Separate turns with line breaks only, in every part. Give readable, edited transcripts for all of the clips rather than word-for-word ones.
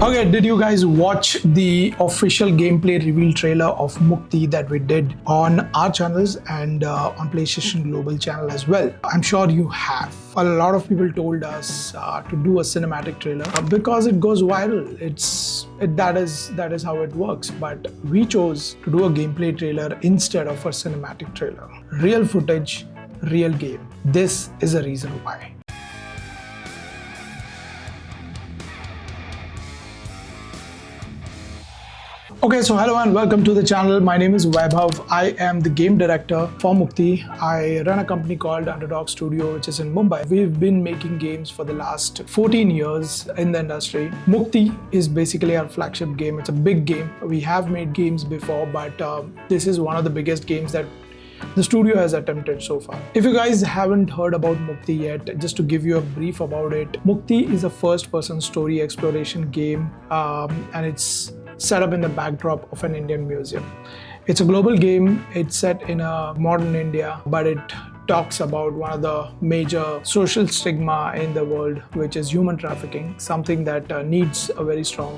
Okay, did you guys watch the official gameplay reveal trailer of Mukti that we did on our channels and on PlayStation Global channel as well? I'm sure you have. A lot of people told us to do a cinematic trailer because it goes viral. That is how it works. But we chose to do a gameplay trailer instead of a cinematic trailer. Real footage, real game. This is a reason why. Okay, so hello and welcome to the channel. My name is VAIBHAV. I am the game director for Mukti. I run a company called underDOGS Studio, which is in Mumbai. We've been making games for the last 14 years in the industry. Mukti is basically our flagship game. It's a big game. We have made games before, but this is one of the biggest games that the studio has attempted so far. If you guys haven't heard about Mukti yet, just to give you a brief about it, Mukti is a first-person story exploration game, and it's set up in the backdrop of an Indian museum. It's a global game. It's set in a modern India, but it talks about one of the major social stigma in the world, which is human trafficking, something that needs a very strong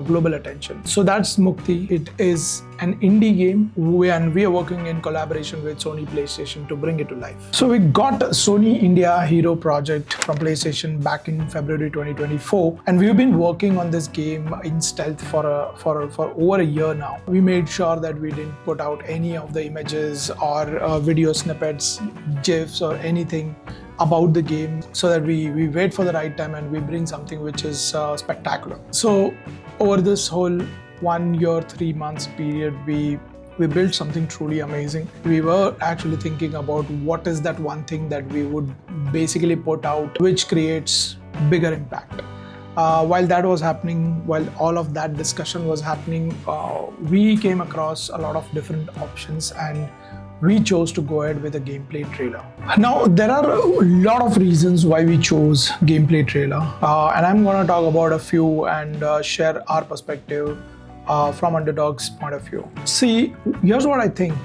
global attention. So that's Mukti. It is an indie game, and we are working in collaboration with Sony PlayStation to bring it to life. So we got Sony India Hero Project from PlayStation back in February 2024, and we've been working on this game in stealth for over a year now. We made sure that we didn't put out any of the images or video snippets, GIFs or anything about the game, so that we wait for the right time and we bring something which is spectacular. So over this whole 1 year, 3 months period, we built something truly amazing. We were actually thinking about what is that one thing that we would basically put out which creates bigger impact. While that was happening, while all of that discussion was happening, we came across a lot of different options and we chose to go ahead with a gameplay trailer. Now, there are a lot of reasons why we chose gameplay trailer, and I'm going to talk about a few and share our perspective from underDOG's point of view. See, here's what I think.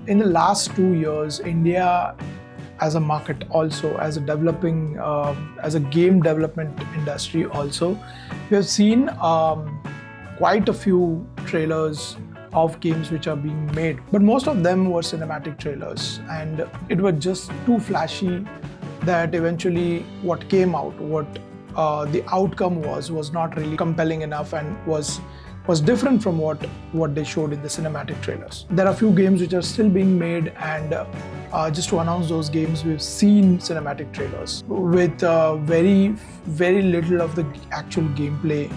In the last 2 years, India as a market, also as a developing, as a game development industry also, we have seen quite a few trailers of games which are being made, but most of them were cinematic trailers, and it was just too flashy that eventually what came out, what the outcome was not really compelling enough and was different from what they showed in the cinematic trailers. There are a few games which are still being made, and just to announce those games, we've seen cinematic trailers with very little of the actual gameplay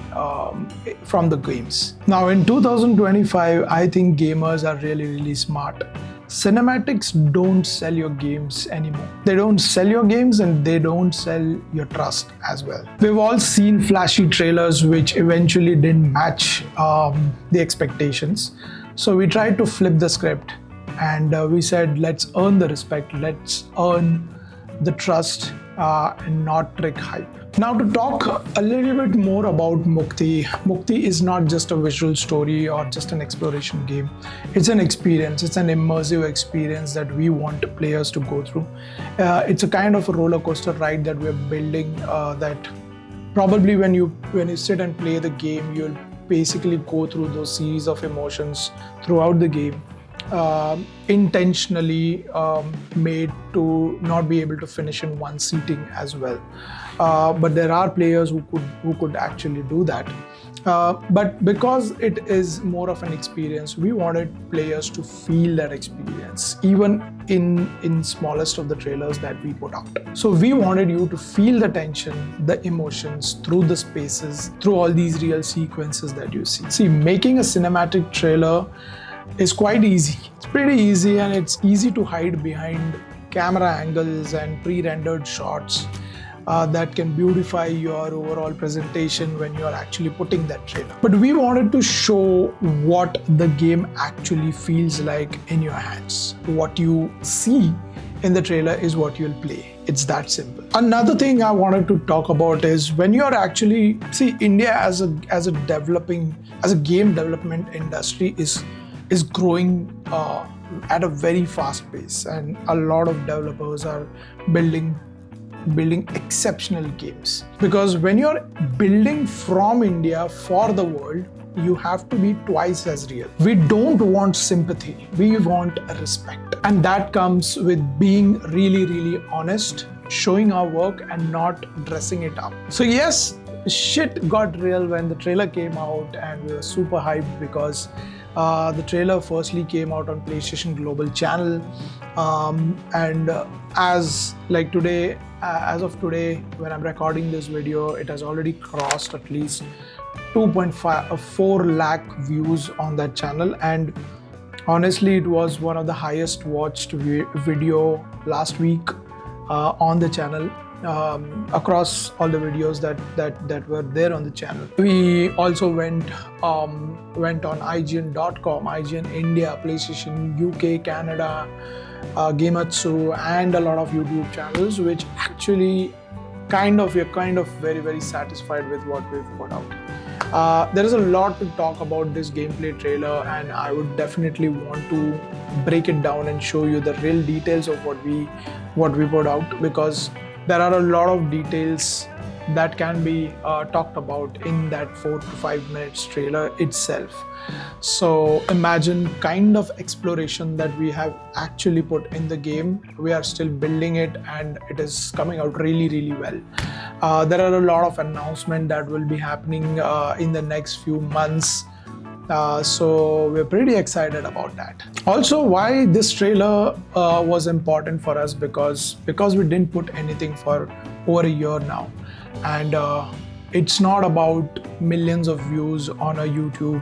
from the games. Now in 2025, I think gamers are really smart. Cinematics don't sell your games anymore. They don't sell your games and they don't sell your trust as well. We've all seen flashy trailers which eventually didn't match the expectations. So we tried to flip the script and we said, let's earn the respect, let's earn the trust and not trick hype. Now to talk a little bit more about Mukti. Mukti is not just a visual story or just an exploration game. It's an experience. It's an immersive experience that we want players to go through. It's a kind of a roller coaster ride that we're building that probably when you sit and play the game, you'll basically go through those series of emotions throughout the game. Intentionally made to not be able to finish in one seating as well. But there are players who could actually do that. But because it is more of an experience, we wanted players to feel that experience, even in smallest of the trailers that we put out. So we wanted you to feel the tension, the emotions through the spaces, through all these real sequences that you see. See, making a cinematic trailer is quite easy. It's pretty easy, and it's easy to hide behind camera angles and pre-rendered shots that can beautify your overall presentation when you're actually putting that trailer. But we wanted to show what the game actually feels like in your hands. What you see in the trailer is what you'll play. It's that simple. Another thing I wanted to talk about is when you're actually, see, India as a game development industry is growing at a very fast pace, and a lot of developers are building building exceptional games. Because when you're building from India for the world, you have to be twice as real. We don't want sympathy, we want respect. And that comes with being really, really honest, showing our work and not dressing it up. So yes, shit got real when the trailer came out, and we were super hyped because the trailer firstly came out on PlayStation Global channel, and as of today when I'm recording this video, it has already crossed at least 2.4 lakh views on that channel, and honestly it was one of the highest watched video last week on the channel. Across all the videos that were there on the channel. We also went on IGN.com, IGN India, PlayStation UK, Canada, Gamatsu, and a lot of YouTube channels, which actually we're kind of very, very satisfied with what we've put out. There is a lot to talk about this gameplay trailer, and I would definitely want to break it down and show you the real details of what we put out, because there are a lot of details that can be talked about in that 4 to 5 minutes trailer itself. So imagine kind of exploration that we have actually put in the game. We are still building it, and it is coming out really, really well. There are a lot of announcements that will be happening in the next few months. So we're pretty excited about that. Also, why this trailer was important for us, because we didn't put anything for over a year now, and it's not about millions of views on a YouTube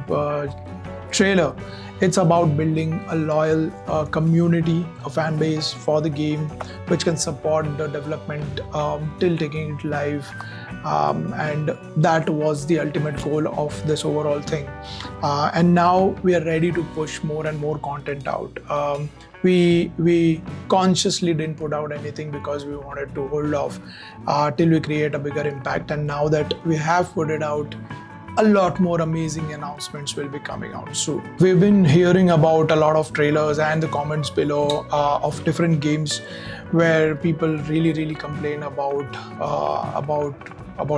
trailer. It's about building a loyal community, a fan base for the game, which can support the development till taking it live. And that was the ultimate goal of this overall thing. And now we are ready to push more and more content out. We consciously didn't put out anything because we wanted to hold off till we create a bigger impact. And now that we have put it out, a lot more amazing announcements will be coming out soon. We've been hearing about a lot of trailers and the comments below of different games where people really complain about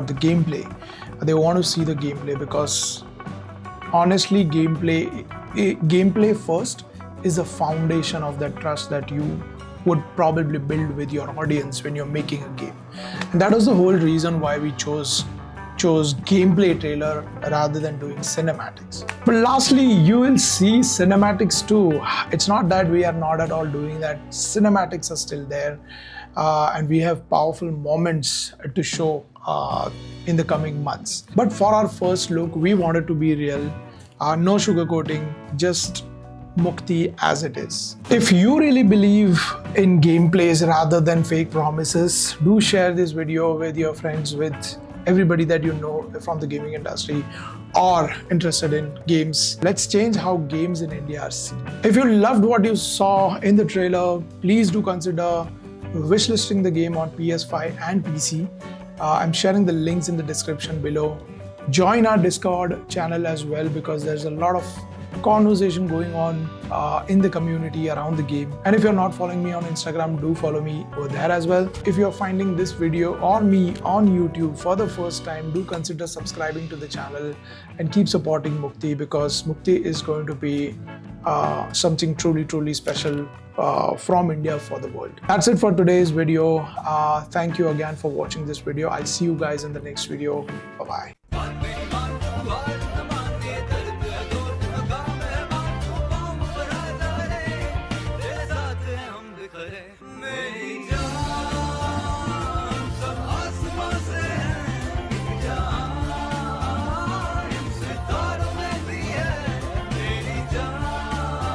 the gameplay. They want to see the gameplay because honestly, gameplay first is the foundation of that trust that you would probably build with your audience when you're making a game. And that was the whole reason why we chose gameplay trailer rather than doing cinematics. But lastly, you will see cinematics too. It's not that we are not at all doing that. Cinematics are still there, and we have powerful moments to show in the coming months. But for our first look, we wanted to be real, no sugarcoating, just Mukti as it is. If you really believe in gameplays rather than fake promises, do share this video with your friends, with everybody that you know from the gaming industry or interested in games. Let's change how games in India are seen. If you loved what you saw in the trailer, please do consider wishlisting the game on PS5 and PC. I'm sharing the links in the description below. Join our Discord channel as well, because there's a lot of conversation going on in the community around the game. And if you're not following me on Instagram, do follow me over there as well. If you're finding this video or me on YouTube for the first time, do consider subscribing to the channel and keep supporting Mukti, because Mukti is going to be something truly special from India for the world. That's it for today's video. Thank you again for watching this video. I'll see you guys in the next video. Bye-bye.